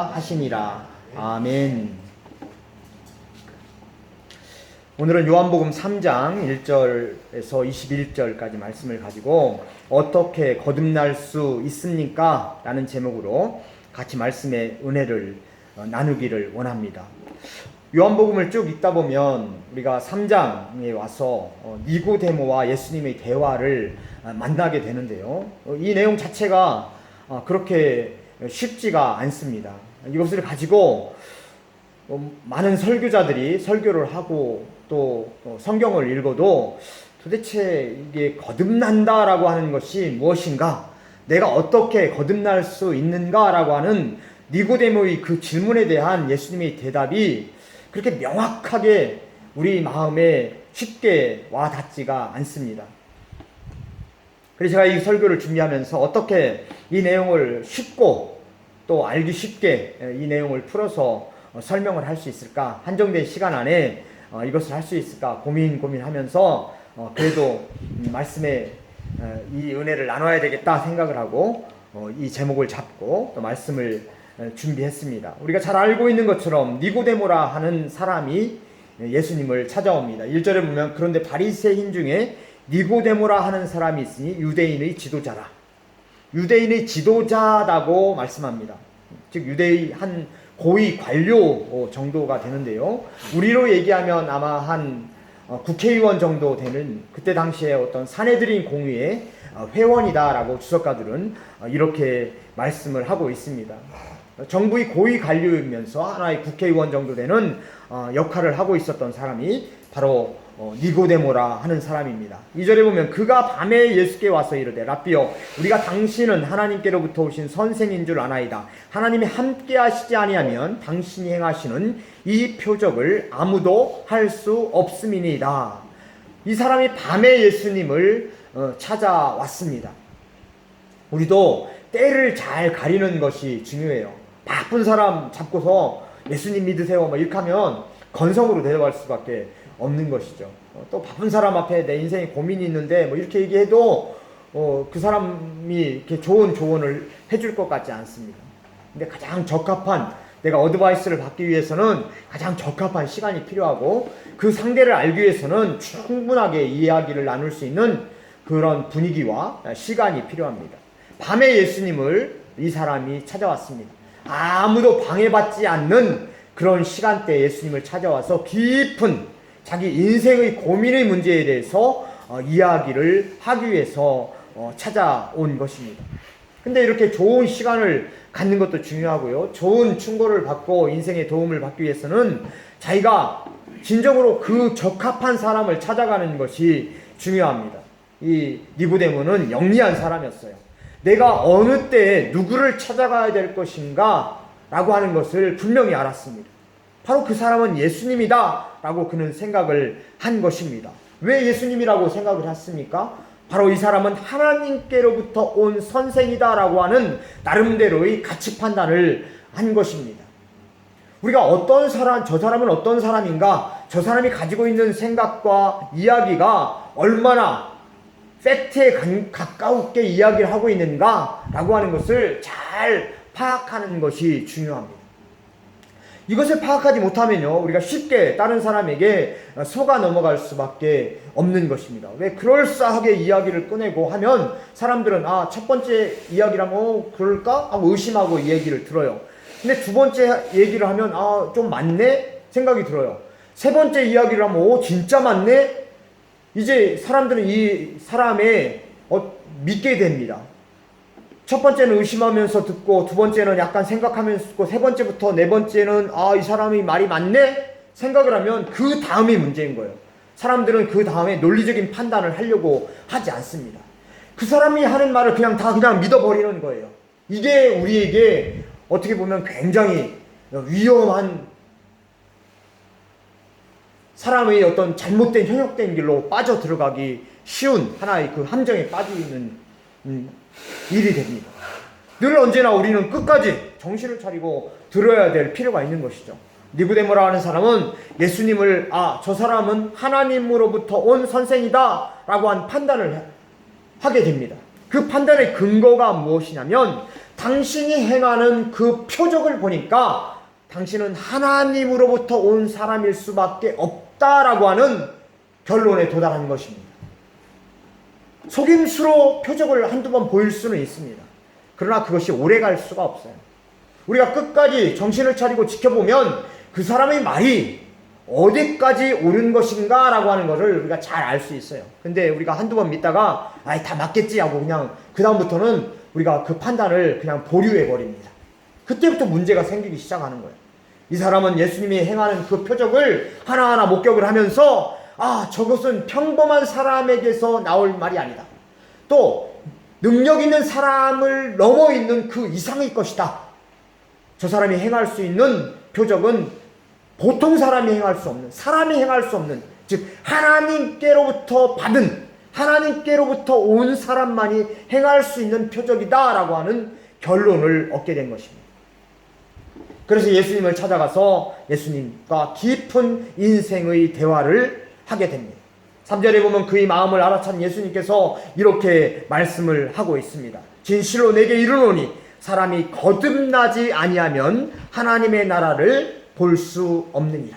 되리라 하시니라. 아멘. 오늘은 요한복음 3장 1절에서 21절까지 말씀을 가지고 어떻게 거듭날 수 있습니까? 라는 제목으로 같이 말씀의 은혜를 나누기를 원합니다. 요한복음을 쭉 읽다 보면 우리가 3장에 와서 니고데모와 예수님의 대화를 만나게 되는데요. 이 내용 자체가 그렇게 쉽지가 않습니다. 이것을 가지고 많은 설교자들이 설교를 하고 또 성경을 읽어도 도대체 이게 거듭난다라고 하는 것이 무엇인가? 내가 어떻게 거듭날 수 있는가라고 하는 니고데모의 그 질문에 대한 예수님의 대답이 그렇게 명확하게 우리 마음에 쉽게 와닿지가 않습니다. 그래서 제가 이 설교를 준비하면서 어떻게 이 내용을 쉽고 또 알기 쉽게 이 내용을 풀어서 설명을 할 수 있을까? 한정된 시간 안에 이것을 할 수 있을까? 고민하면서 그래도 말씀에 이 은혜를 나눠야 되겠다 생각을 하고 이 제목을 잡고 또 말씀을 준비했습니다. 우리가 잘 알고 있는 것처럼 니고데모라 하는 사람이 예수님을 찾아옵니다. 1절에 보면 그런데 바리새인 중에 니고데모라 하는 사람이 있으니 유대인의 지도자라. 유대인의 지도자라고 말씀합니다. 즉 유대의 한 고위 관료 정도가 되는데요. 우리로 얘기하면 아마 한 국회의원 정도 되는 그때 당시에 어떤 사내들인 공의의 회원이다라고 주석가들은 이렇게 말씀을 하고 있습니다. 정부의 고위 관료이면서 하나의 국회의원 정도 되는 역할을 하고 있었던 사람이 바로 니고데모라 하는 사람입니다. 2절에 보면 그가 밤에 예수께 와서 이르되 라삐여 우리가 당신은 하나님께로부터 오신 선생인 줄 아나이다. 하나님이 함께 하시지 아니하면 당신이 행하시는 이 표적을 아무도 할 수 없음이니이다. 이 사람이 밤에 예수님을 찾아왔습니다. 우리도 때를 잘 가리는 것이 중요해요. 바쁜 사람 잡고서 예수님 믿으세요 막 이렇게 하면 건성으로 데려갈 수밖에 없는 것이죠. 또 바쁜 사람 앞에 내 인생에 고민이 있는데 뭐 이렇게 얘기해도 그 사람이 이렇게 좋은 조언을 해줄 것 같지 않습니다. 근데 가장 적합한 내가 어드바이스를 받기 위해서는 가장 적합한 시간이 필요하고 그 상대를 알기 위해서는 충분하게 이야기를 나눌 수 있는 그런 분위기와 시간이 필요합니다. 밤에 예수님을 이 사람이 찾아왔습니다. 아무도 방해받지 않는 그런 시간대에 예수님을 찾아와서 깊은 자기 인생의 고민의 문제에 대해서 이야기를 하기 위해서 찾아온 것입니다. 근데 이렇게 좋은 시간을 갖는 것도 중요하고요. 좋은 충고를 받고 인생의 도움을 받기 위해서는 자기가 진정으로 그 적합한 사람을 찾아가는 것이 중요합니다. 이 니고데모는 영리한 사람이었어요. 내가 어느 때에 누구를 찾아가야 될 것인가 라고 하는 것을 분명히 알았습니다. 바로 그 사람은 예수님이다 라고 그는 생각을 한 것입니다. 왜 예수님이라고 생각을 했습니까? 바로 이 사람은 하나님께로부터 온 선생이다 라고 하는 나름대로의 가치 판단을 한 것입니다. 우리가 어떤 사람, 저 사람은 어떤 사람인가, 저 사람이 가지고 있는 생각과 이야기가 얼마나 팩트에 가까우게 이야기를 하고 있는가 라고 하는 것을 잘 파악하는 것이 중요합니다. 이것을 파악하지 못하면요 우리가 쉽게 다른 사람에게 속아 넘어갈 수밖에 없는 것입니다. 왜 그럴싸하게 이야기를 꺼내고 하면 사람들은 첫 번째 이야기라면 그럴까? 하고 의심하고 이 얘기를 들어요. 근데 두 번째 얘기를 하면 좀 맞네? 생각이 들어요. 세 번째 이야기를 하면 진짜 맞네? 이제 사람들은 이 사람에 믿게 됩니다. 첫 번째는 의심하면서 듣고 두 번째는 약간 생각하면서 듣고 세 번째부터 네 번째는 이 사람이 말이 맞네? 생각을 하면 그 다음이 문제인 거예요. 사람들은 그 다음에 논리적인 판단을 하려고 하지 않습니다. 그 사람이 하는 말을 그냥 믿어버리는 거예요. 이게 우리에게 어떻게 보면 굉장히 위험한 사람의 어떤 잘못된 현혹된 길로 빠져 들어가기 쉬운 하나의 그 함정에 빠지는 일이 됩니다. 늘 언제나 우리는 끝까지 정신을 차리고 들어야 될 필요가 있는 것이죠. 니고데모라 하는 사람은 예수님을 저 사람은 하나님으로부터 온 선생이다 라고 한 판단을 하게 됩니다. 그 판단의 근거가 무엇이냐면 당신이 행하는 그 표적을 보니까 당신은 하나님으로부터 온 사람일 수밖에 없다라고 하는 결론에 도달한 것입니다. 속임수로 표적을 한두 번 보일 수는 있습니다. 그러나 그것이 오래갈 수가 없어요. 우리가 끝까지 정신을 차리고 지켜보면 그 사람의 말이 어디까지 옳은 것인가 라고 하는 것을 우리가 잘 알 수 있어요. 근데 우리가 한두 번 믿다가 아이 다 맞겠지 하고 그냥 그 다음부터는 우리가 그 판단을 그냥 보류해 버립니다. 그때부터 문제가 생기기 시작하는 거예요. 이 사람은 예수님이 행하는 그 표적을 하나하나 목격을 하면서 저것은 평범한 사람에게서 나올 말이 아니다. 또 능력 있는 사람을 넘어 있는 그 이상의 것이다. 저 사람이 행할 수 있는 표적은 보통 사람이 행할 수 없는, 사람이 행할 수 없는, 즉 하나님께로부터 받은, 하나님께로부터 온 사람만이 행할 수 있는 표적이다 라고 하는 결론을 얻게 된 것입니다. 그래서 예수님을 찾아가서 예수님과 깊은 인생의 대화를 하게 됩니다. 3절에 보면 그의 마음을 알아찬 예수님께서 이렇게 말씀을 하고 있습니다. 진실로 내게 이르노니 사람이 거듭나지 아니하면 하나님의 나라를 볼 수 없느니라.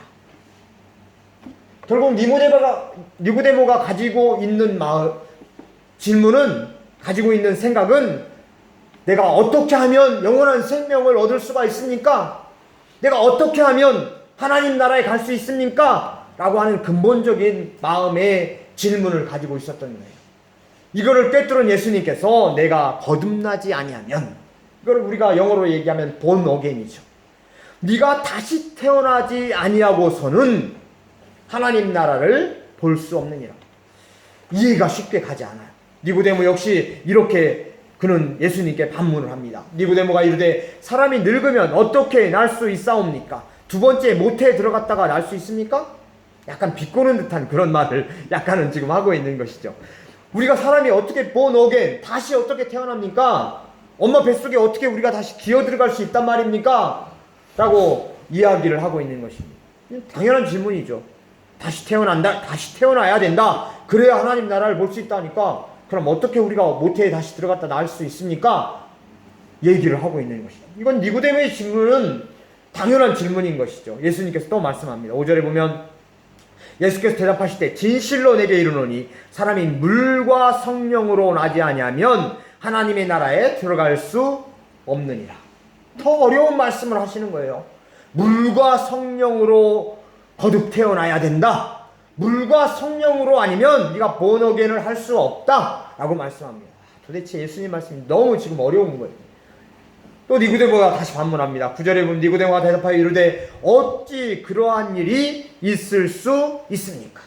결국 니고데모가 가지고 있는 질문은, 가지고 있는 생각은 내가 어떻게 하면 영원한 생명을 얻을 수가 있습니까? 내가 어떻게 하면 하나님 나라에 갈 수 있습니까? 라고 하는 근본적인 마음의 질문을 가지고 있었던 거예요. 이거를 꿰뚫은 예수님께서 내가 거듭나지 아니하면, 이걸 우리가 영어로 얘기하면 born again이죠. 네가 다시 태어나지 아니하고서는 하나님 나라를 볼 수 없느니라. 이해가 쉽게 가지 않아요. 니고데모 역시 이렇게 그는 예수님께 반문을 합니다. 니고데모가 이르되 사람이 늙으면 어떻게 날 수 있사옵니까? 두 번째 모태에 들어갔다가 날 수 있습니까? 약간 비꼬는 듯한 그런 말을 약간은 지금 하고 있는 것이죠. 우리가 사람이 어떻게 born again, 다시 어떻게 태어납니까? 엄마 뱃속에 어떻게 우리가 다시 기어 들어갈 수 있단 말입니까? 라고 이야기를 하고 있는 것입니다. 당연한 질문이죠. 다시 태어난다, 다시 태어나야 된다, 그래야 하나님 나라를 볼 수 있다니까 그럼 어떻게 우리가 모태에 다시 들어갔다 나올 수 있습니까? 얘기를 하고 있는 것이죠. 이건 니고데모의 질문은 당연한 질문인 것이죠. 예수님께서 또 말씀합니다. 5절에 보면 예수께서 대답하실 때 진실로 내게 이르노니 사람이 물과 성령으로 나지 아니하면 하나님의 나라에 들어갈 수 없느니라. 더 어려운 말씀을 하시는 거예요. 물과 성령으로 거듭 태어나야 된다. 물과 성령으로 아니면 네가 born again을 할 수 없다 라고 말씀합니다. 도대체 예수님 말씀이 너무 지금 어려운 거예요. 또 니고데모가 다시 반문합니다. 9절에 보면 니고데모가 대답하여 이르되 어찌 그러한 일이 있을 수 있습니까?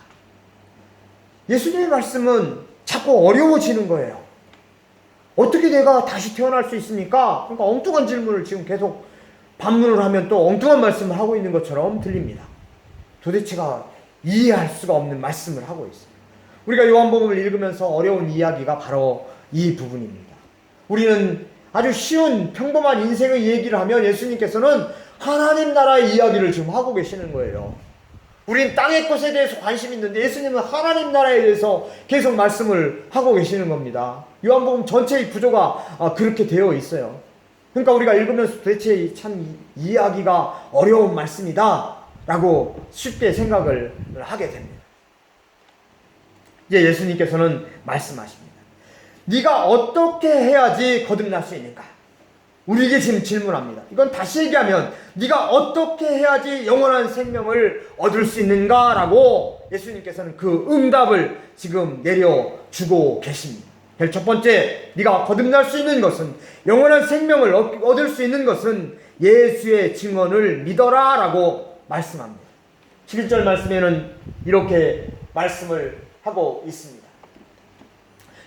예수님의 말씀은 자꾸 어려워지는 거예요. 어떻게 내가 다시 태어날 수 있습니까? 그러니까 엉뚱한 질문을 지금 계속 반문을 하면 또 엉뚱한 말씀을 하고 있는 것처럼 들립니다. 도대체가 이해할 수가 없는 말씀을 하고 있어요. 우리가 요한복음을 읽으면서 어려운 이야기가 바로 이 부분입니다. 우리는 아주 쉬운 평범한 인생의 얘기를 하면 예수님께서는 하나님 나라의 이야기를 지금 하고 계시는 거예요. 우린 땅의 것에 대해서 관심이 있는데 예수님은 하나님 나라에 대해서 계속 말씀을 하고 계시는 겁니다. 요한복음 전체의 구조가 그렇게 되어 있어요. 그러니까 우리가 읽으면서 도대체 참 이해하기가 어려운 말씀이다 라고 쉽게 생각을 하게 됩니다. 이제 예수님께서는 말씀하십니다. 네가 어떻게 해야지 거듭날 수 있는가? 우리에게 지금 질문합니다. 이건 다시 얘기하면 네가 어떻게 해야지 영원한 생명을 얻을 수 있는가? 라고 예수님께서는 그 응답을 지금 내려주고 계십니다. 첫 번째, 네가 거듭날 수 있는 것은, 영원한 생명을 얻을 수 있는 것은 예수의 증언을 믿어라 라고 말씀합니다. 11절 말씀에는 이렇게 말씀을 하고 있습니다.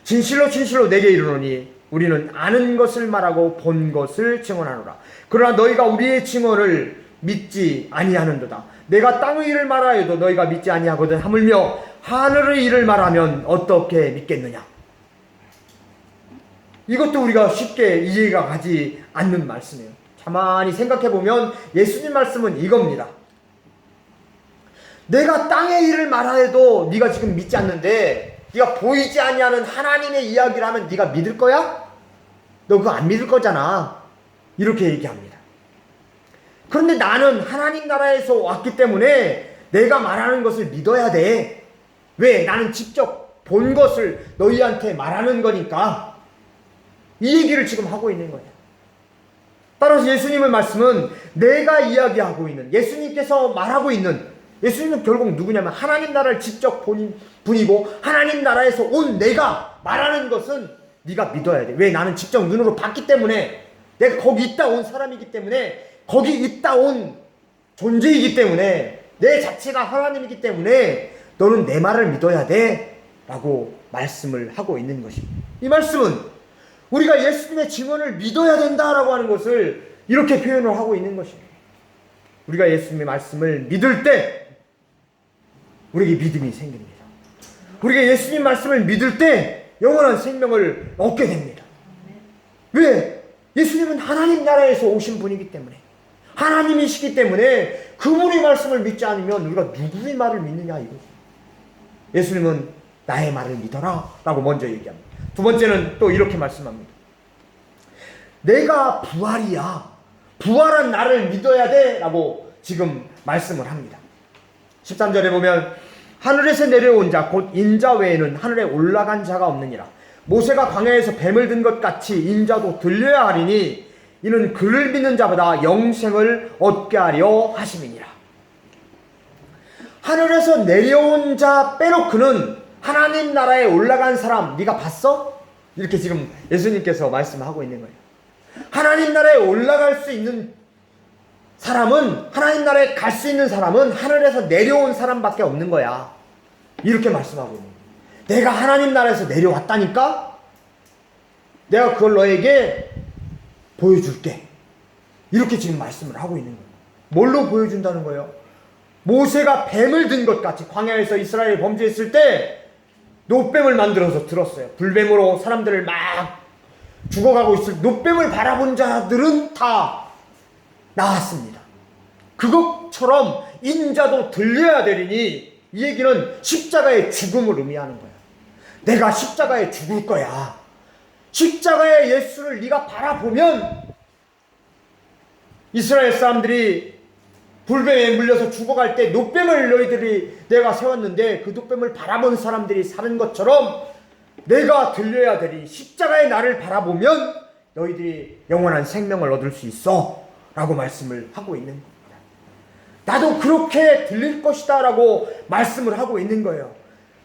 진실로 진실로 내게 이르노니 우리는 아는 것을 말하고 본 것을 증언하노라. 그러나 너희가 우리의 증언을 믿지 아니하는도다. 내가 땅의 일을 말하여도 너희가 믿지 아니하거든. 하물며 하늘의 일을 말하면 어떻게 믿겠느냐. 이것도 우리가 쉽게 이해가 가지 않는 말씀이에요. 가만히 생각해보면 예수님 말씀은 이겁니다. 내가 땅의 일을 말하여도 네가 지금 믿지 않는데 네가 보이지 아니하는 하나님의 이야기를 하면 네가 믿을 거야? 너 그거 안 믿을 거잖아. 이렇게 얘기합니다. 그런데 나는 하나님 나라에서 왔기 때문에 내가 말하는 것을 믿어야 돼. 왜? 나는 직접 본 것을 너희한테 말하는 거니까. 이 얘기를 지금 하고 있는 거예요. 따라서 예수님의 말씀은 내가 이야기하고 있는, 예수님께서 말하고 있는, 예수님은 결국 누구냐면 하나님 나라를 직접 본 분이고 하나님 나라에서 온 내가 말하는 것은 네가 믿어야 돼. 왜? 나는 직접 눈으로 봤기 때문에, 내가 거기 있다 온 사람이기 때문에, 거기 있다 온 존재이기 때문에, 내 자체가 하나님이기 때문에 너는 내 말을 믿어야 돼 라고 말씀을 하고 있는 것입니다. 이 말씀은 우리가 예수님의 증언을 믿어야 된다라고 하는 것을 이렇게 표현을 하고 있는 것입니다. 우리가 예수님의 말씀을 믿을 때 우리에게 믿음이 생깁니다. 우리가 예수님 말씀을 믿을 때 영원한 생명을 얻게 됩니다. 왜? 예수님은 하나님 나라에서 오신 분이기 때문에, 하나님이시기 때문에 그분의 말씀을 믿지 않으면 우리가 누구의 말을 믿느냐 이거죠. 예수님은 나의 말을 믿어라 라고 먼저 얘기합니다. 두 번째는 또 이렇게 말씀합니다. 내가 부활이야. 부활한 나를 믿어야 돼 라고 지금 말씀을 합니다. 13절에 보면 하늘에서 내려온 자 곧 인자 외에는 하늘에 올라간 자가 없느니라. 모세가 광야에서 뱀을 든 것 같이 인자도 들려야 하리니 이는 그를 믿는 자보다 영생을 얻게 하려 하심이니라. 하늘에서 내려온 자 빼놓고는 하나님 나라에 올라간 사람 네가 봤어? 이렇게 지금 예수님께서 말씀하고 있는 거예요. 하나님 나라에 올라갈 수 있는 사람은, 하나님 나라에 갈 수 있는 사람은 하늘에서 내려온 사람밖에 없는 거야. 이렇게 말씀하고 있는 거예요. 내가 하나님 나라에서 내려왔다니까? 내가 그걸 너에게 보여줄게. 이렇게 지금 말씀을 하고 있는 거예요. 뭘로 보여준다는 거예요? 모세가 뱀을 든 것 같이 광야에서 이스라엘이 범죄했을 때 놋뱀을 만들어서 들었어요. 불뱀으로 사람들을 막 죽어가고 있을 놋뱀을 바라본 자들은 다 나았습니다. 그것처럼 인자도 들려야 되리니, 이 얘기는 십자가의 죽음을 의미하는 거야. 내가 십자가에 죽을 거야. 십자가의 예수를 네가 바라보면 이스라엘 사람들이 불뱀에 물려서 죽어갈 때 놋뱀을 너희들이 내가 세웠는데 그 놋뱀을 바라본 사람들이 사는 것처럼 내가 들려야 되리. 십자가의 나를 바라보면 너희들이 영원한 생명을 얻을 수 있어 라고 말씀을 하고 있는 겁니다. 나도 그렇게 들릴 것이다 라고 말씀을 하고 있는 거예요.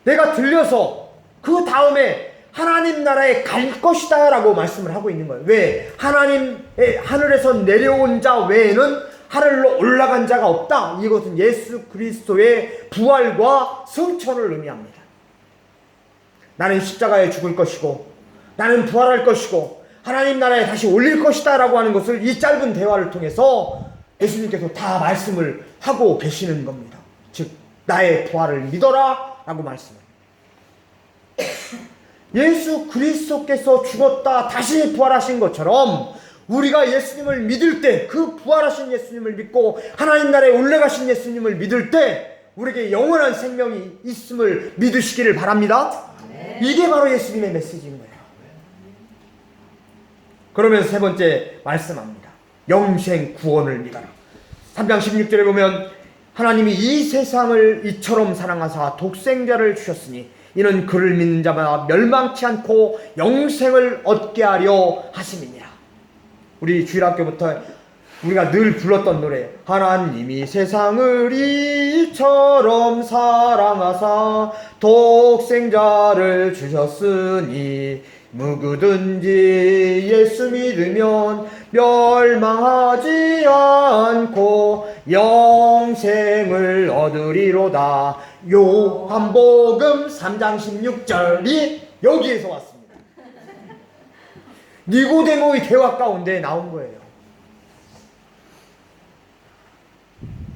내가 들려서 그 다음에 하나님 나라에 갈 것이다 라고 말씀을 하고 있는 거예요. 왜? 하나님의 하늘에서 내려온 자 외에는 하늘로 올라간 자가 없다. 이것은 예수 그리스도의 부활과 승천을 의미합니다. 나는 십자가에 죽을 것이고 나는 부활할 것이고 하나님 나라에 다시 올릴 것이다 라고 하는 것을 이 짧은 대화를 통해서 예수님께서 다 말씀을 하고 계시는 겁니다. 즉 나의 부활을 믿어라 라고 말씀합니다. 예수 그리스도께서 죽었다 다시 부활하신 것처럼 우리가 예수님을 믿을 때, 그 부활하신 예수님을 믿고 하나님 나라에 올라가신 예수님을 믿을 때 우리에게 영원한 생명이 있음을 믿으시기를 바랍니다. 이게 바로 예수님의 메시지인 거예요. 그러면서 세 번째 말씀합니다. 영생 구원을 믿어라. 3장 16절에 보면 하나님이 이 세상을 이처럼 사랑하사 독생자를 주셨으니 이는 그를 믿는 자마다 멸망치 않고 영생을 얻게 하려 하심이니라. 우리 주일학교부터 우리가 늘 불렀던 노래, 하나님이 세상을 이처럼 사랑하사 독생자를 주셨으니 누구든지 예수 믿으면 멸망하지 않고 영생을 얻으리로다. 요한복음 3장 16절이 여기에서 왔습니다. 니고데모의 대화 가운데 나온 거예요.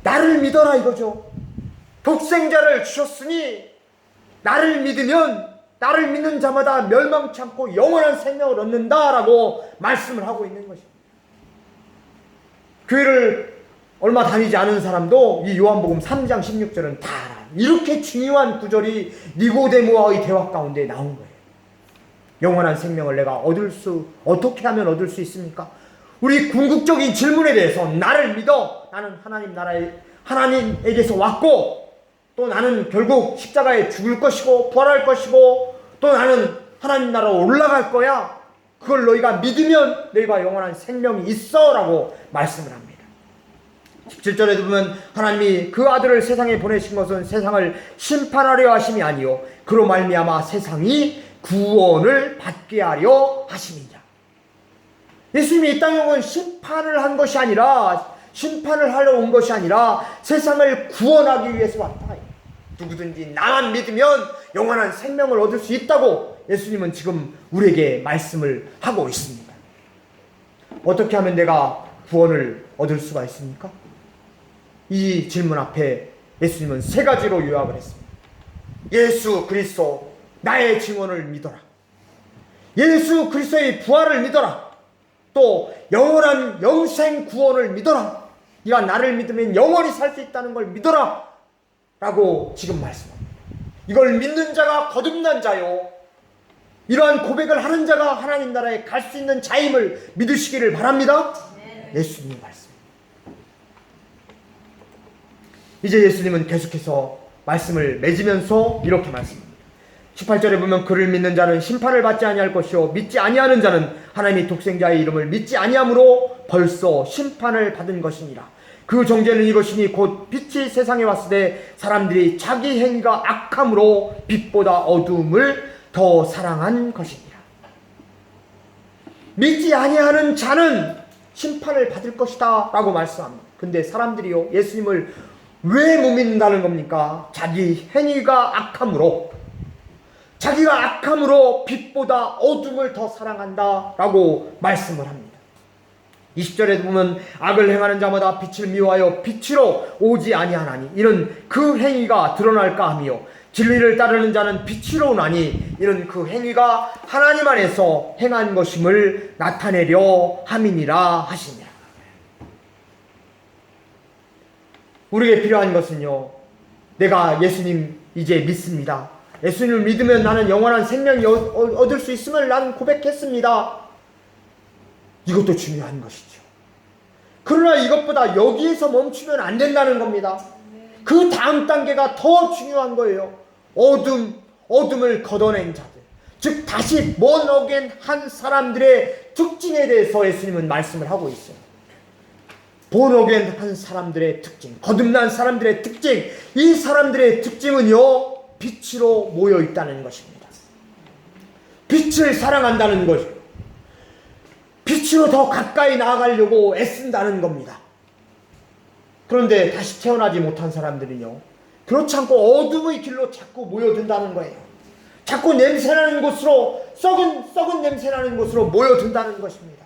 나를 믿어라 이거죠. 독생자를 주셨으니 나를 믿으면 나를 믿는 자마다 멸망치 않고 영원한 생명을 얻는다라고 말씀을 하고 있는 것입니다. 교회를 얼마 다니지 않은 사람도 이 요한복음 3장 16절은 다 알아요. 이렇게 중요한 구절이 니고데모와의 대화 가운데 나온 거예요. 영원한 생명을 내가 어떻게 하면 얻을 수 있습니까? 우리 궁극적인 질문에 대해서 나를 믿어. 나는 하나님에게서 왔고, 또 나는 결국 십자가에 죽을 것이고 부활할 것이고, 또 나는 하나님 나라로 올라갈 거야. 그걸 너희가 믿으면 너희가 영원한 생명이 있어 라고 말씀을 합니다. 17절에도 보면 하나님이 그 아들을 세상에 보내신 것은 세상을 심판하려 하심이 아니요 그로 말미암아 세상이 구원을 받게 하려 하심이냐. 예수님이 이 땅에 온 심판을 한 것이 아니라, 심판을 하러 온 것이 아니라 세상을 구원하기 위해서 왔다. 누구든지 나만 믿으면 영원한 생명을 얻을 수 있다고 예수님은 지금 우리에게 말씀을 하고 있습니다. 어떻게 하면 내가 구원을 얻을 수가 있습니까? 이 질문 앞에 예수님은 세 가지로 요약을 했습니다. 예수 그리스도 나의 증언을 믿어라. 예수 그리스도의 부활을 믿어라. 또 영원한 영생 구원을 믿어라. 네가 나를 믿으면 영원히 살 수 있다는 걸 믿어라 라고 지금 말씀합니다. 이걸 믿는 자가 거듭난 자요, 이러한 고백을 하는 자가 하나님 나라에 갈 수 있는 자임을 믿으시기를 바랍니다. 예수님 말씀. 이제 예수님은 계속해서 말씀을 맺으면서 이렇게 말씀합니다. 18절에 보면 그를 믿는 자는 심판을 받지 아니할 것이요 믿지 아니하는 자는 하나님의 독생자의 이름을 믿지 아니함으로 벌써 심판을 받은 것이니라. 그 정죄는 이것이니 곧 빛이 세상에 왔을 때 사람들이 자기 행위가 악함으로 빛보다 어두움을 더 사랑한 것이니라. 믿지 아니하는 자는 심판을 받을 것이다 라고 말씀합니다. 근데 사람들이요, 예수님을 왜 못 믿는다는 겁니까? 자기 행위가 악함으로, 자기가 악함으로 빛보다 어둠을 더 사랑한다 라고 말씀을 합니다. 20절에 보면 악을 행하는 자마다 빛을 미워하여 빛으로 오지 아니하나니 이는 그 행위가 드러날까 하며 진리를 따르는 자는 빛으로 오나니 이는 그 행위가 하나님 안에서 행한 것임을 나타내려 함이니라 하시니라. 우리에게 필요한 것은요, 내가 예수님 이제 믿습니다. 예수님을 믿으면 나는 영원한 생명이 얻을 수 있음을 나는 고백했습니다. 이것도 중요한 것이죠. 그러나 이것보다 여기에서 멈추면 안 된다는 겁니다. 그 다음 단계가 더 중요한 거예요. 어둠을 걷어낸 자들, 즉 다시 born again 한 사람들의 특징에 대해서 예수님은 말씀을 하고 있어요. born again 한 사람들의 특징, 거듭난 사람들의 특징, 이 사람들의 특징은요, 빛으로 모여 있다는 것입니다. 빛을 사랑한다는 것이요, 빛으로 더 가까이 나아가려고 애쓴다는 겁니다. 그런데 다시 태어나지 못한 사람들은요, 그렇지 않고 어둠의 길로 자꾸 모여든다는 거예요. 자꾸 냄새나는 곳으로, 썩은 냄새나는 곳으로 모여든다는 것입니다.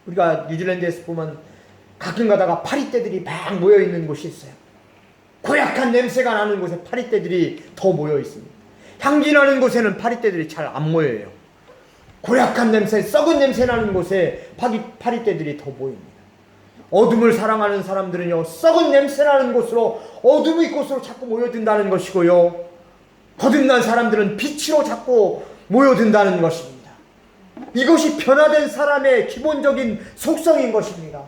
우리가 뉴질랜드에서 보면 가끔 가다가 파리떼들이 막 모여있는 곳이 있어요. 고약한 냄새가 나는 곳에 파리떼들이 더 모여 있습니다. 향기 나는 곳에는 파리떼들이 잘 안 모여요. 고약한 냄새, 썩은 냄새 나는 곳에 파리떼들이 더 모입니다. 어둠을 사랑하는 사람들은요, 썩은 냄새 나는 곳으로, 어둠의 곳으로 자꾸 모여든다는 것이고요, 거듭난 사람들은 빛으로 자꾸 모여든다는 것입니다. 이것이 변화된 사람의 기본적인 속성인 것입니다.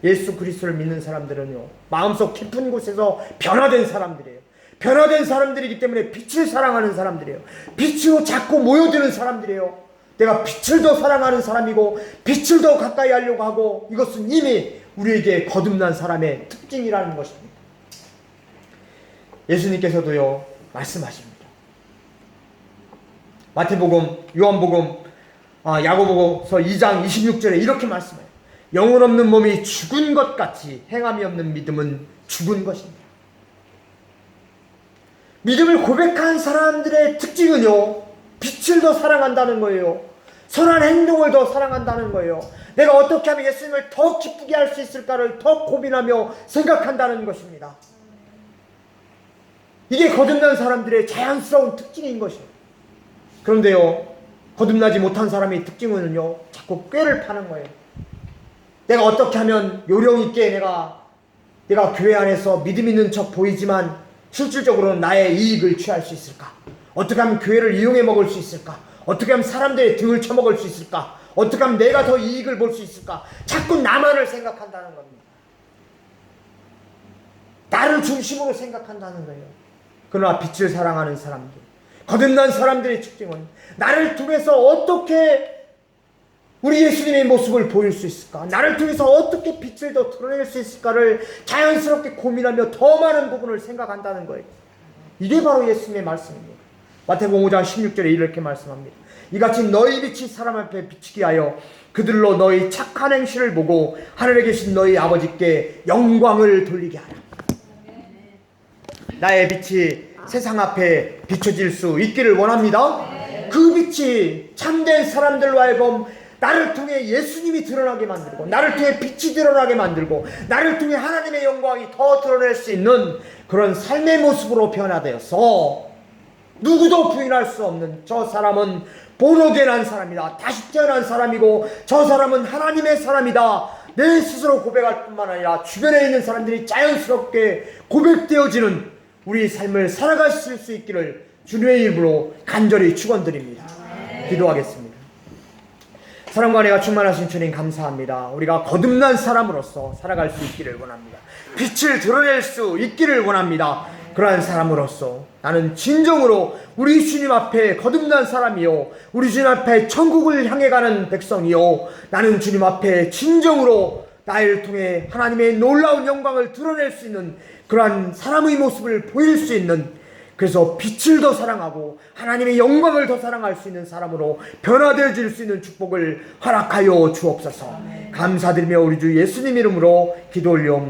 예수 그리스도를 믿는 사람들은요, 마음속 깊은 곳에서 변화된 사람들이에요. 변화된 사람들이기 때문에 빛을 사랑하는 사람들이에요. 빛으로 자꾸 모여드는 사람들이에요. 내가 빛을 더 사랑하는 사람이고 빛을 더 가까이 하려고 하고, 이것은 이미 우리에게 거듭난 사람의 특징이라는 것입니다. 예수님께서도요 말씀하십니다. 마태복음, 요한복음, 야고보서 2장 26절에 이렇게 말씀해요. 영혼 없는 몸이 죽은 것 같이 행함이 없는 믿음은 죽은 것입니다. 믿음을 고백한 사람들의 특징은요, 빛을 더 사랑한다는 거예요. 선한 행동을 더 사랑한다는 거예요. 내가 어떻게 하면 예수님을 더 기쁘게 할 수 있을까를 더 고민하며 생각한다는 것입니다. 이게 거듭난 사람들의 자연스러운 특징인 것이에요. 그런데요, 거듭나지 못한 사람의 특징은요, 자꾸 꾀를 파는 거예요. 내가 어떻게 하면 요령 있게 내가 교회 안에서 믿음 있는 척 보이지만 실질적으로는 나의 이익을 취할 수 있을까? 어떻게 하면 교회를 이용해 먹을 수 있을까? 어떻게 하면 사람들의 등을 쳐먹을 수 있을까? 어떻게 하면 내가 더 이익을 볼 수 있을까? 자꾸 나만을 생각한다는 겁니다. 나를 중심으로 생각한다는 거예요. 그러나 빛을 사랑하는 사람들, 거듭난 사람들의 특징은 나를 통해서 어떻게 우리 예수님의 모습을 보일 수 있을까? 나를 통해서 어떻게 빛을 더 드러낼 수 있을까를 자연스럽게 고민하며 더 많은 부분을 생각한다는 거예요. 이게 바로 예수님의 말씀입니다. 마태복음 5장 16절에 이렇게 말씀합니다. 이같이 너희 빛이 사람 앞에 비치게 하여 그들로 너희 착한 행실을 보고 하늘에 계신 너희 아버지께 영광을 돌리게 하라. 나의 빛이 세상 앞에 비춰질 수 있기를 원합니다. 그 빛이 참된 사람들로 하여금 나를 통해 예수님이 드러나게 만들고, 나를 통해 빛이 드러나게 만들고, 나를 통해 하나님의 영광이 더 드러낼 수 있는 그런 삶의 모습으로 변화되어서 누구도 부인할 수 없는, 저 사람은 본어게 난 사람이다, 다시 태어난 사람이고 저 사람은 하나님의 사람이다, 내 스스로 고백할 뿐만 아니라 주변에 있는 사람들이 자연스럽게 고백되어지는 우리 삶을 살아가실 수 있기를 주님의 이름으로 간절히 축원드립니다. 기도하겠습니다. 사랑과 은혜가 충만하신 주님 감사합니다. 우리가 거듭난 사람으로서 살아갈 수 있기를 원합니다. 빛을 드러낼 수 있기를 원합니다. 그러한 사람으로서 나는 진정으로 우리 주님 앞에 거듭난 사람이요, 우리 주님 앞에 천국을 향해 가는 백성이요, 나는 주님 앞에 진정으로 나를 통해 하나님의 놀라운 영광을 드러낼 수 있는 그러한 사람의 모습을 보일 수 있는, 그래서 빛을 더 사랑하고 하나님의 영광을 더 사랑할 수 있는 사람으로 변화되어질 수 있는 축복을 허락하여 주옵소서. 감사드리며 우리 주 예수님 이름으로 기도 올려옵니다.